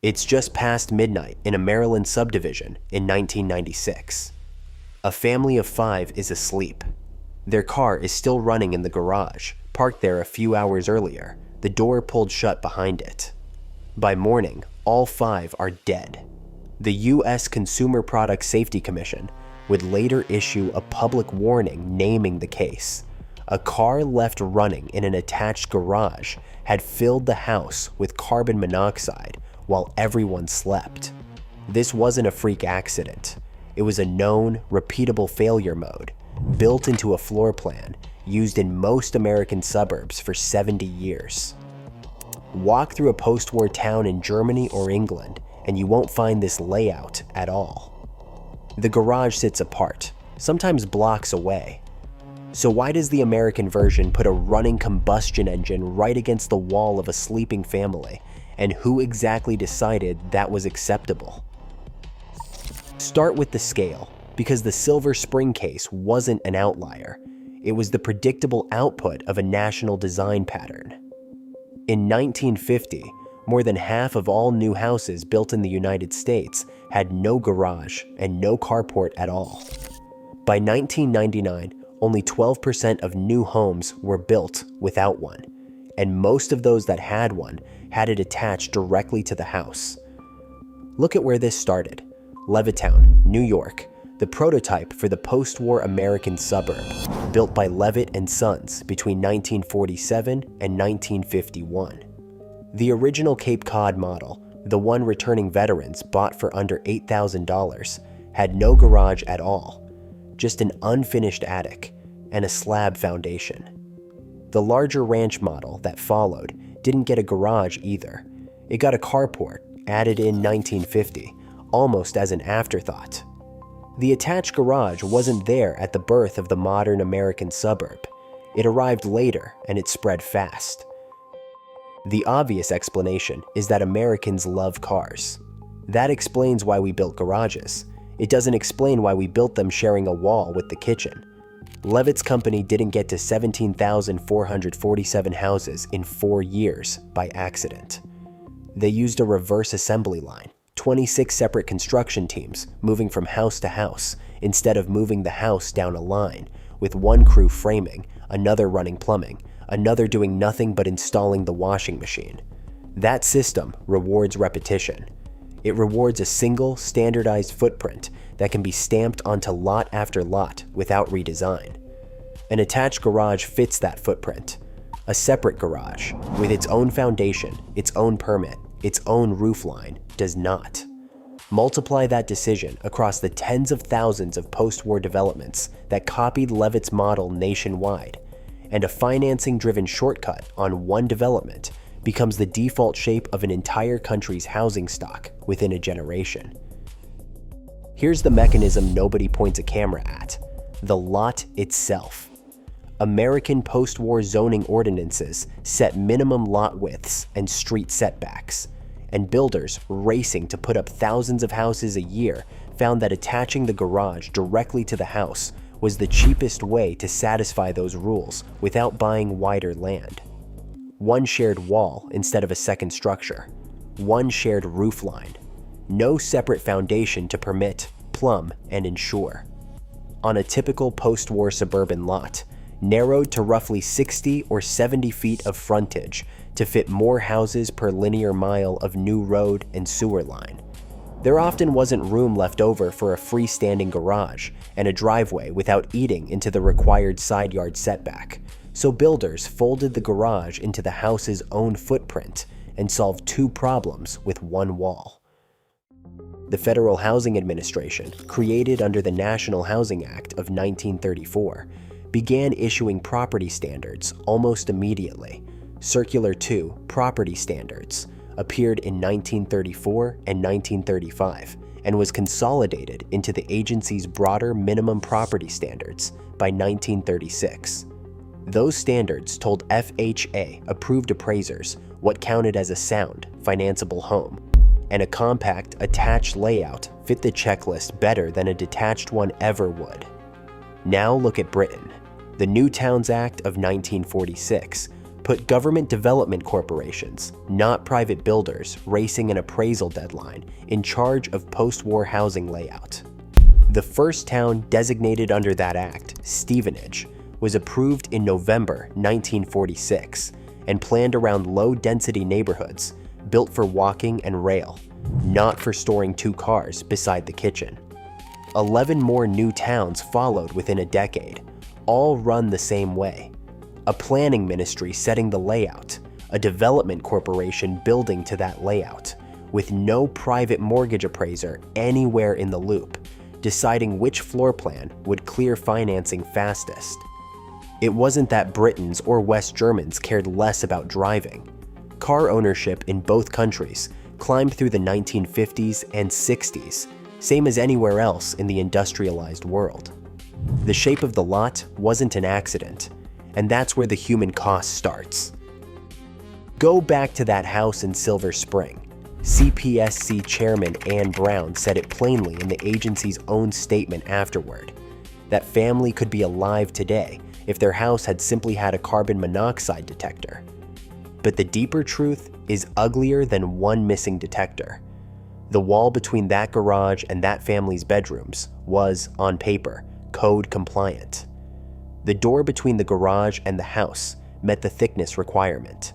It's just past midnight in a Maryland subdivision in 1996. A family of 5 is asleep. Their car is still running in the garage, parked there a few hours earlier, the door pulled shut behind it. By morning, all 5 are dead. The U.S. Consumer Product Safety Commission would later issue a public warning naming the case. A car left running in an attached garage had filled the house with carbon monoxide while everyone slept. This wasn't a freak accident. It was a known, repeatable failure mode, built into a floor plan used in most American suburbs for 70 years. Walk through a post-war town in Germany or England, and you won't find this layout at all. The garage sits apart, sometimes blocks away. So why does the American version put a running combustion engine right against the wall of a sleeping family? And who exactly decided that was acceptable? Start with the scale, because the Silver Spring case wasn't an outlier. It was the predictable output of a national design pattern. In 1950, more than half of all new houses built in the United States had no garage and no carport at all. By 1999, only 12% of new homes were built without one, and most of those that had one had it attached directly to the house. Look at where this started. Levittown, New York, the prototype for the post-war American suburb, built by Levitt and Sons between 1947 and 1951. The original Cape Cod model, the one returning veterans bought for under $8,000, had no garage at all, just an unfinished attic and a slab foundation. The larger ranch model that followed didn't get a garage either. It got a carport, added in 1950, almost as an afterthought. The attached garage wasn't there at the birth of the modern American suburb. It arrived later, and it spread fast. The obvious explanation is that Americans love cars. That explains why we built garages. It doesn't explain why we built them sharing a wall with the kitchen. Levitt's company didn't get to 17,447 houses in 4 years by accident. They used a reverse assembly line, 26 separate construction teams moving from house to house instead of moving the house down a line, with one crew framing, another running plumbing, another doing nothing but installing the washing machine. That system rewards repetition. It rewards a single, standardized footprint that can be stamped onto lot after lot without redesign. An attached garage fits that footprint. A separate garage, with its own foundation, its own permit, its own roofline, does not. Multiply that decision across the tens of thousands of post-war developments that copied Levitt's model nationwide, and a financing-driven shortcut on one development becomes the default shape of an entire country's housing stock within a generation. Here's the mechanism nobody points a camera at: the lot itself. American post-war zoning ordinances set minimum lot widths and street setbacks, and builders racing to put up thousands of houses a year found that attaching the garage directly to the house was the cheapest way to satisfy those rules without buying wider land. One shared wall instead of a second structure. One shared roof line. No separate foundation to permit, plumb, and insure. On a typical post-war suburban lot, narrowed to roughly 60 or 70 feet of frontage to fit more houses per linear mile of new road and sewer line. There often wasn't room left over for a freestanding garage and a driveway without eating into the required side yard setback, so builders folded the garage into the house's own footprint and solved 2 problems with one wall. The Federal Housing Administration, created under the National Housing Act of 1934, began issuing property standards almost immediately. Circular 2 Property Standards appeared in 1934 and 1935 and was consolidated into the agency's broader minimum property standards by 1936. Those standards told FHA-approved appraisers what counted as a sound, financeable home, and a compact, attached layout fit the checklist better than a detached one ever would. Now look at Britain. The New Towns Act of 1946 put government development corporations, not private builders racing an appraisal deadline, in charge of post-war housing layout. The first town designated under that act, Stevenage, was approved in November 1946 and planned around low-density neighborhoods built for walking and rail, not for storing 2 cars beside the kitchen. 11 more new towns followed within a decade, all run the same way. A planning ministry setting the layout, a development corporation building to that layout, with no private mortgage appraiser anywhere in the loop, deciding which floor plan would clear financing fastest. It wasn't that Britons or West Germans cared less about driving. Car ownership in both countries climbed through the 1950s and 60s, same as anywhere else in the industrialized world. The shape of the lot wasn't an accident, and that's where the human cost starts. Go back to that house in Silver Spring. CPSC Chairman Ann Brown said it plainly in the agency's own statement afterward. That family could be alive today if their house had simply had a carbon monoxide detector. But the deeper truth is uglier than one missing detector. The wall between that garage and that family's bedrooms was, on paper, code compliant. The door between the garage and the house met the thickness requirement.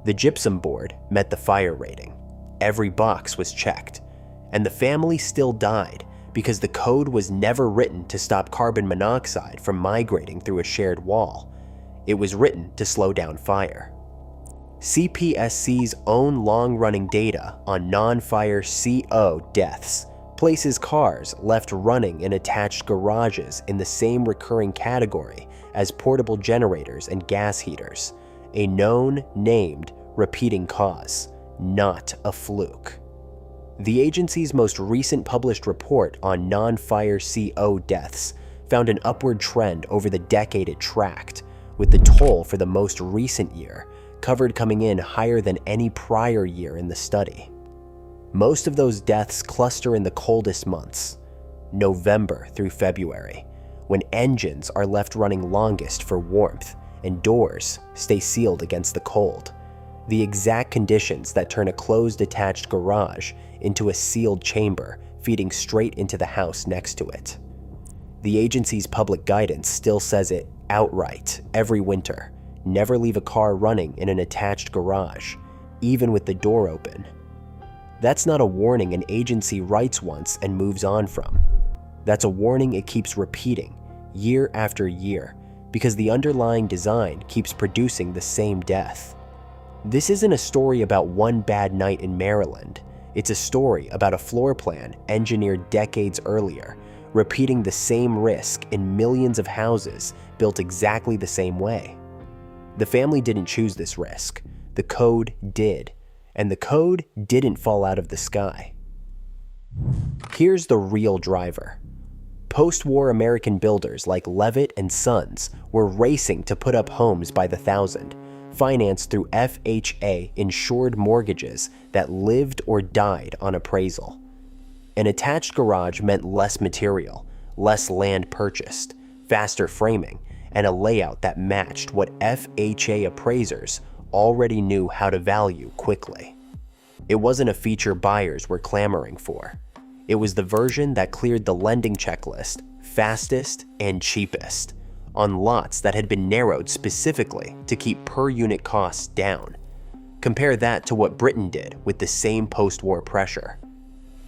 The gypsum board met the fire rating. Every box was checked, and the family still died because the code was never written to stop carbon monoxide from migrating through a shared wall. It was written to slow down fire. CPSC's own long-running data on non-fire CO deaths places cars left running in attached garages in the same recurring category as portable generators and gas heaters, a known, named, repeating cause, not a fluke. The agency's most recent published report on non-fire CO deaths found an upward trend over the decade it tracked, with the toll for the most recent year covered coming in higher than any prior year in the study. Most of those deaths cluster in the coldest months, November through February, when engines are left running longest for warmth and doors stay sealed against the cold, the exact conditions that turn a closed attached garage into a sealed chamber feeding straight into the house next to it. The agency's public guidance still says it outright every winter: never leave a car running in an attached garage, even with the door open. That's not a warning an agency writes once and moves on from. That's a warning it keeps repeating, year after year, because the underlying design keeps producing the same death. This isn't a story about one bad night in Maryland. It's a story about a floor plan engineered decades earlier, repeating the same risk in millions of houses built exactly the same way. The family didn't choose this risk. The code did. And the code didn't fall out of the sky. Here's the real driver. Post-war American builders like Levitt and Sons were racing to put up homes by the thousand, financed through FHA-insured mortgages that lived or died on appraisal. An attached garage meant less material, less land purchased, faster framing, and a layout that matched what FHA appraisers already knew how to value quickly. It wasn't a feature buyers were clamoring for. It was the version that cleared the lending checklist fastest and cheapest, on lots that had been narrowed specifically to keep per-unit costs down. Compare that to what Britain did with the same post-war pressure.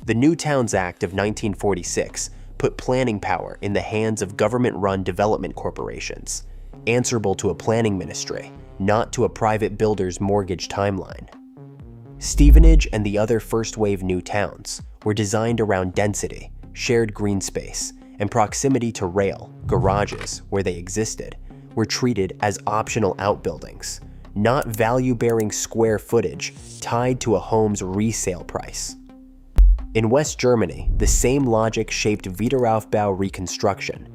The New Towns Act of 1946 put planning power in the hands of government-run development corporations, answerable to a planning ministry, not to a private builder's mortgage timeline. Stevenage and the other first-wave new towns were designed around density, shared green space, and proximity to rail. Garages, where they existed, were treated as optional outbuildings, not value-bearing square footage tied to a home's resale price. In West Germany, the same logic shaped Wiederaufbau reconstruction.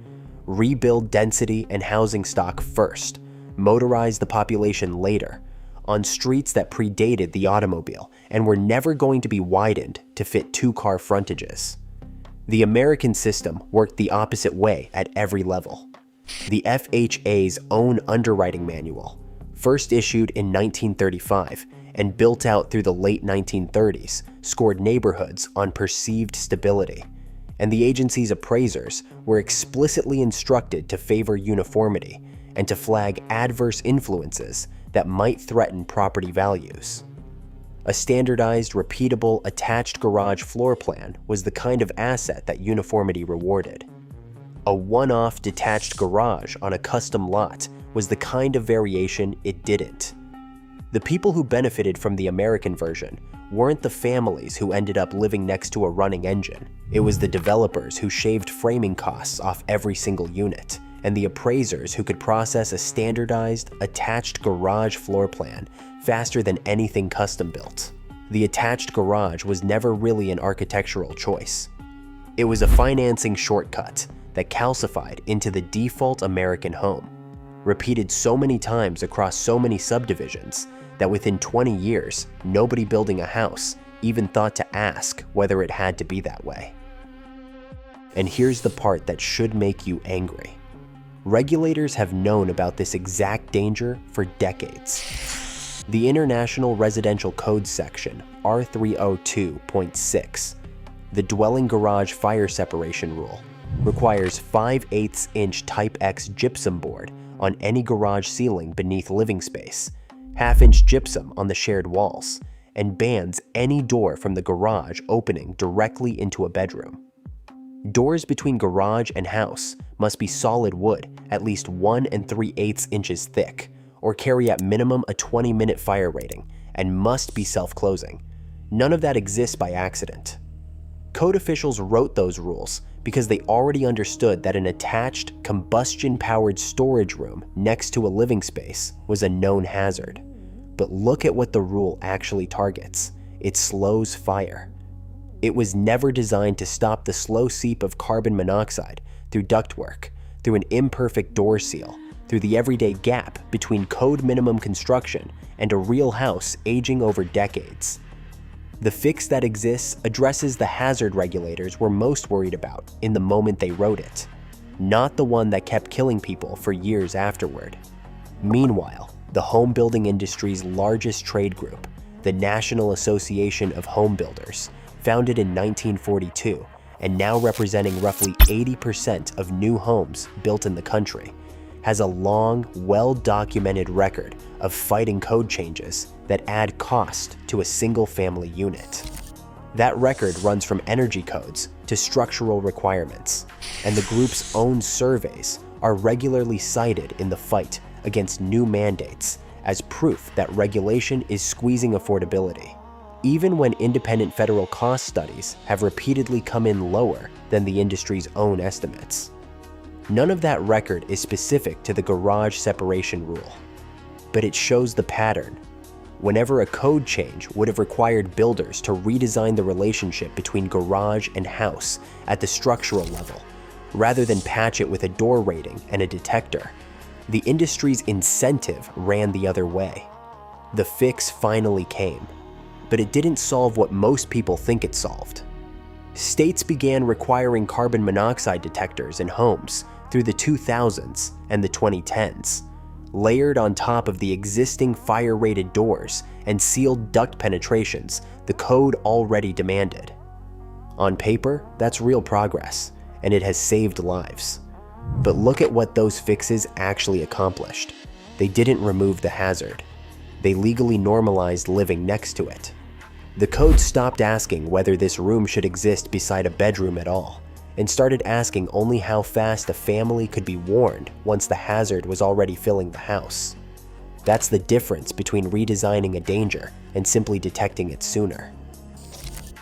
Rebuild density and housing stock first, motorize the population later, on streets that predated the automobile and were never going to be widened to fit two-car frontages. The American system worked the opposite way at every level. The FHA's own underwriting manual, first issued in 1935 and built out through the late 1930s, scored neighborhoods on perceived stability, and the agency's appraisers were explicitly instructed to favor uniformity and to flag adverse influences that might threaten property values. A standardized, repeatable, attached garage floor plan was the kind of asset that uniformity rewarded. A one-off detached garage on a custom lot was the kind of variation it didn't. The people who benefited from the American version weren't the families who ended up living next to a running engine. It was the developers who shaved framing costs off every single unit, and the appraisers who could process a standardized, attached garage floor plan faster than anything custom-built. The attached garage was never really an architectural choice. It was a financing shortcut that calcified into the default American home, repeated so many times across so many subdivisions that within 20 years, nobody building a house even thought to ask whether it had to be that way. And here's the part that should make you angry. Regulators have known about this exact danger for decades. The International Residential Code section, R302.6, the dwelling garage fire separation rule, requires 5/8 inch Type X gypsum board on any garage ceiling beneath living space, 1/2 inch gypsum on the shared walls, and bans any door from the garage opening directly into a bedroom. Doors between garage and house must be solid wood, at least 1 3/8 inches thick, or carry at minimum a 20-minute fire rating, and must be self-closing. None of that exists by accident. Code officials wrote those rules because they already understood that an attached, combustion-powered storage room next to a living space was a known hazard. But look at what the rule actually targets. It slows fire. It was never designed to stop the slow seep of carbon monoxide through ductwork, through an imperfect door seal, through the everyday gap between code minimum construction and a real house aging over decades. The fix that exists addresses the hazard regulators were most worried about in the moment they wrote it, not the one that kept killing people for years afterward. Meanwhile, the home building industry's largest trade group, the National Association of Home Builders, founded in 1942 and now representing roughly 80% of new homes built in the country, has a long, well-documented record of fighting code changes that add cost to a single-family unit. That record runs from energy codes to structural requirements, and the group's own surveys are regularly cited in the fight against new mandates as proof that regulation is squeezing affordability, even when independent federal cost studies have repeatedly come in lower than the industry's own estimates. None of that record is specific to the garage separation rule, but it shows the pattern. Whenever a code change would have required builders to redesign the relationship between garage and house at the structural level, rather than patch it with a door rating and a detector, the industry's incentive ran the other way. The fix finally came, but it didn't solve what most people think it solved. States began requiring carbon monoxide detectors in homes through the 2000s and the 2010s, layered on top of the existing fire-rated doors and sealed duct penetrations the code already demanded. On paper, that's real progress, and it has saved lives. But look at what those fixes actually accomplished. They didn't remove the hazard. They legally normalized living next to it. The code stopped asking whether this room should exist beside a bedroom at all, and started asking only how fast a family could be warned once the hazard was already filling the house. That's the difference between redesigning a danger and simply detecting it sooner.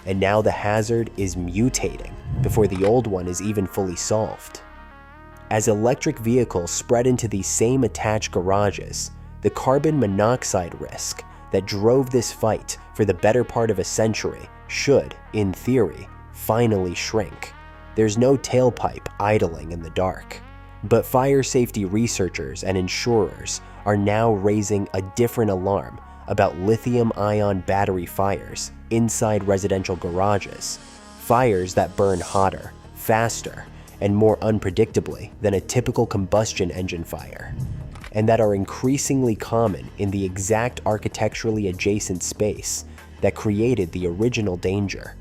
And now the hazard is mutating before the old one is even fully solved. As electric vehicles spread into these same attached garages, the carbon monoxide risk that drove this fight for the better part of a century should, in theory, finally shrink. There's no tailpipe idling in the dark. But fire safety researchers and insurers are now raising a different alarm about lithium-ion battery fires inside residential garages, fires that burn hotter, faster, and more unpredictably than a typical combustion engine fire. and that are increasingly common in the exact architecturally adjacent space that created the original danger,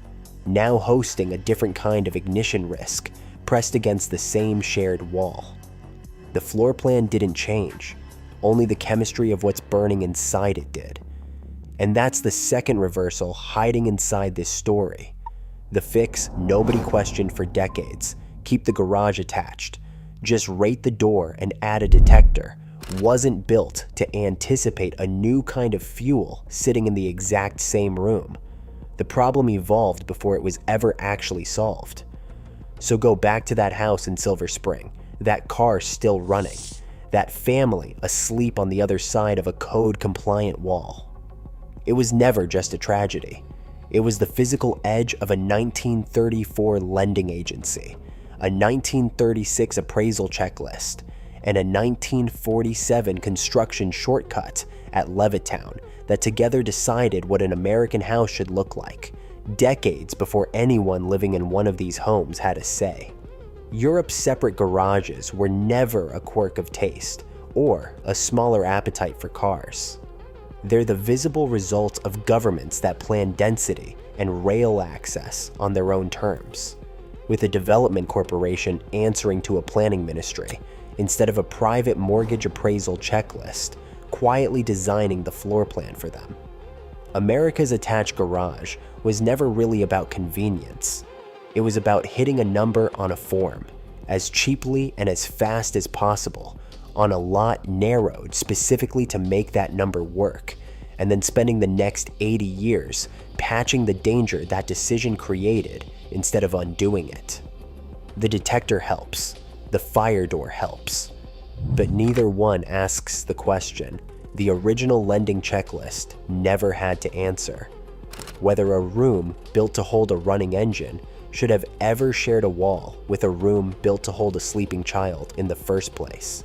now hosting a different kind of ignition risk pressed against the same shared wall. The floor plan didn't change, only the chemistry of what's burning inside it did. And that's the second reversal hiding inside this story. The fix nobody questioned for decades, keep the garage attached, just rate the door and add a detector, wasn't built to anticipate a new kind of fuel sitting in the exact same room. The problem evolved before it was ever actually solved. So go back to that house in Silver Spring, that car still running, that family asleep on the other side of a code-compliant wall. It was never just a tragedy. It was the physical edge of a 1934 lending agency, a 1936 appraisal checklist, and a 1947 construction shortcut at Levittown that together decided what an American house should look like, decades before anyone living in one of these homes had a say. Europe's separate garages were never a quirk of taste or a smaller appetite for cars. They're the visible result of governments that plan density and rail access on their own terms, with a development corporation answering to a planning ministry instead of a private mortgage appraisal checklist, quietly designing the floor plan for them. America's attached garage was never really about convenience. It was about hitting a number on a form, as cheaply and as fast as possible, on a lot narrowed specifically to make that number work, and then spending the next 80 years patching the danger that decision created instead of undoing it. The detector helps, the fire door helps, but neither one asks the question the original lending checklist never had to answer: whether a room built to hold a running engine should have ever shared a wall with a room built to hold a sleeping child in the first place.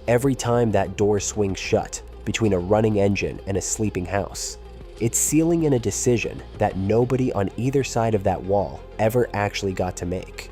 Every time that door swings shut between a running engine and a sleeping house, it's sealing in a decision that nobody on either side of that wall ever actually got to make.